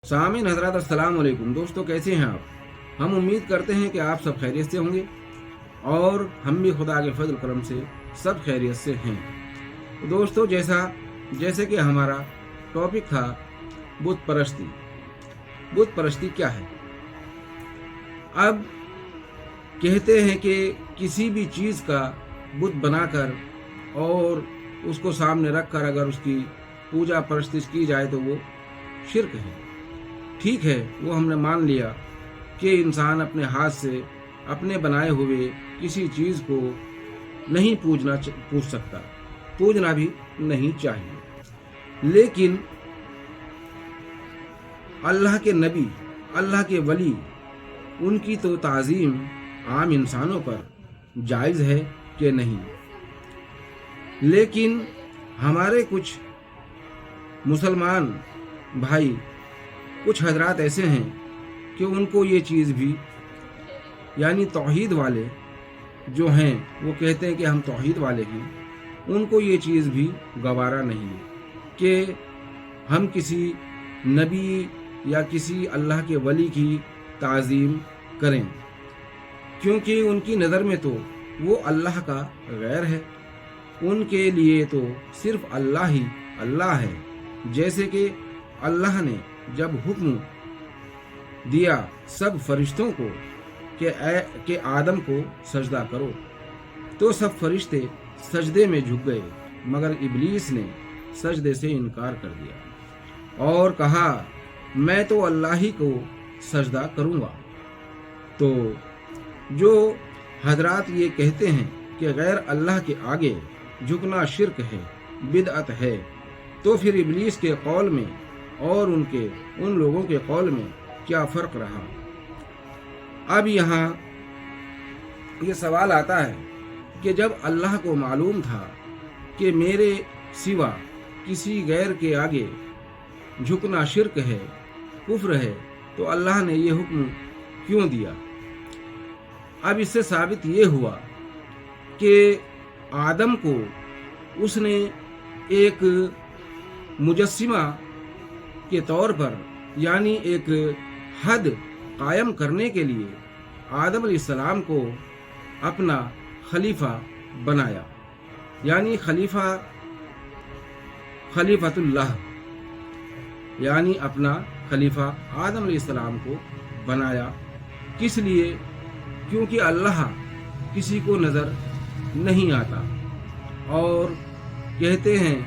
सामीन हज़रात अस्सलाम वालेकुम। दोस्तों, कैसे हैं आप? हम उम्मीद करते हैं कि आप सब खैरियत से होंगे और हम भी खुदा के फजल करम से सब खैरियत से हैं। तो दोस्तों, जैसे कि हमारा टॉपिक था बुत परस्ती। बुत परस्ती क्या है? अब कहते हैं कि किसी भी चीज़ का बुत बनाकर और उसको सामने रखकर अगर उसकी पूजा परस्ती की जाए तो वो शिर्क है। ठीक है, वो हमने मान लिया कि इंसान अपने हाथ से अपने बनाए हुए किसी चीज़ को नहीं पूज सकता, पूजना भी नहीं चाहिए। लेकिन अल्लाह के नबी, अल्लाह के वली, उनकी तो ताज़ीम आम इंसानों पर जायज़ है कि नहीं। लेकिन हमारे कुछ मुसलमान भाई, कुछ हजरात ऐसे हैं कि उनको ये चीज़ भी, यानी तौहीद वाले जो हैं, वो कहते हैं कि हम तौहीद वाले हैं, उनको ये चीज़ भी गवारा नहीं है कि हम किसी नबी या किसी अल्लाह के वली की ताज़ीम करें, क्योंकि उनकी नज़र में तो वो अल्लाह का गैर है। उनके लिए तो सिर्फ अल्लाह ही अल्लाह है। जैसे कि अल्लाह ने जब हुक्म दिया सब फरिश्तों को कि आदम को सजदा करो, तो सब फरिश्ते सजदे में झुक गए, मगर इब्लीस ने सजदे से इनकार कर दिया और कहा मैं तो अल्लाह ही को सजदा करूँगा। तो जो हजरात ये कहते हैं कि गैर अल्लाह के आगे झुकना शिर्क है, बिदअत है, तो फिर इब्लीस के कौल में और उन लोगों के कौल में क्या फ़र्क रहा? अब यहाँ ये सवाल आता है कि जब अल्लाह को मालूम था कि मेरे सिवा किसी गैर के आगे झुकना शिर्क है, कुफ्र है, तो अल्लाह ने ये हुक्म क्यों दिया? अब इससे साबित ये हुआ कि आदम को उसने एक मुजस्सिमा के तौर पर, यानी एक हद कायम करने के लिए आदम अलैहिस्सलाम को अपना खलीफा बनाया, यानी खलीफतुल्लाह, यानी अपना खलीफा आदम अलैहिस्सलाम को बनाया। किस लिए? क्योंकि अल्लाह किसी को नज़र नहीं आता और कहते हैं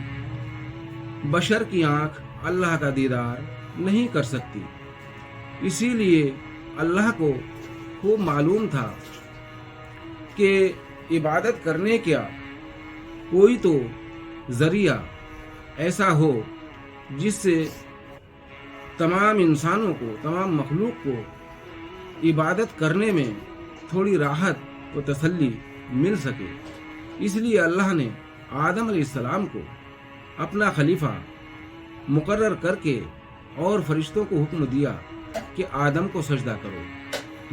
बशर की आँख अल्लाह का दीदार नहीं कर सकती। इसीलिए अल्लाह को खूब मालूम था कि इबादत करने क्या कोई तो ज़रिया ऐसा हो जिससे तमाम इंसानों को, तमाम मखलूक को इबादत करने में थोड़ी राहत व तसल्ली मिल सके। इसलिए अल्लाह ने आदम अलैहिस्सलाम को अपना खलीफा मुकर्रर करके और फरिश्तों को हुक्म दिया कि आदम को सजदा करो,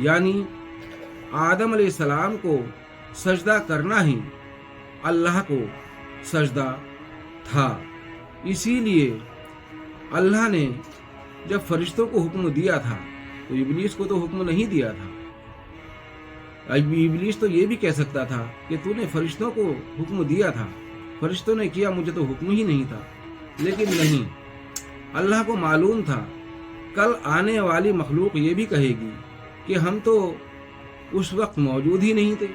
यानी आदम अलैहिस्सलाम को सजदा करना ही अल्लाह को सजदा था। इसीलिए अल्लाह ने जब फरिश्तों को हुक्म दिया था तो इब्लीस को तो हुक्म नहीं दिया था। इब्लीस तो ये भी कह सकता था कि तूने फरिश्तों को हुक्म दिया था, फरिश्तों ने किया, मुझे तो हुक्म ही नहीं था। लेकिन नहीं, अल्लाह को मालूम था कल आने वाली मखलूक ये भी कहेगी कि हम तो उस वक्त मौजूद ही नहीं थे,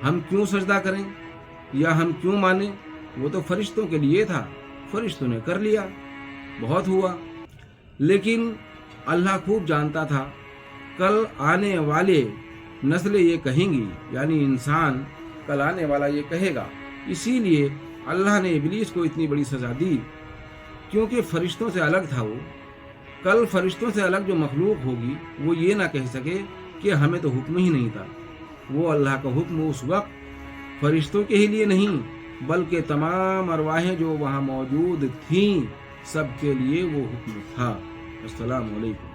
हम क्यों सजदा करें या हम क्यों माने? वो तो फरिश्तों के लिए था, फरिश्तों ने कर लिया, बहुत हुआ। लेकिन अल्लाह खूब जानता था कल आने वाले नस्लें ये कहेंगी, यानी इंसान कल आने वाला ये कहेगा। इसीलिए अल्लाह ने इब्लीस को इतनी बड़ी सज़ा दी, क्योंकि फरिश्तों से अलग था वो। कल फरिश्तों से अलग जो मखलूक होगी वो ये ना कह सके कि हमें तो हुक्म ही नहीं था। वो अल्लाह का हुक्म उस वक्त फरिश्तों के ही लिए नहीं, बल्कि तमाम अरवाहें जो वहाँ मौजूद थीं, सब के लिए वो हुक्म था। अस्सलामु अलैकुम।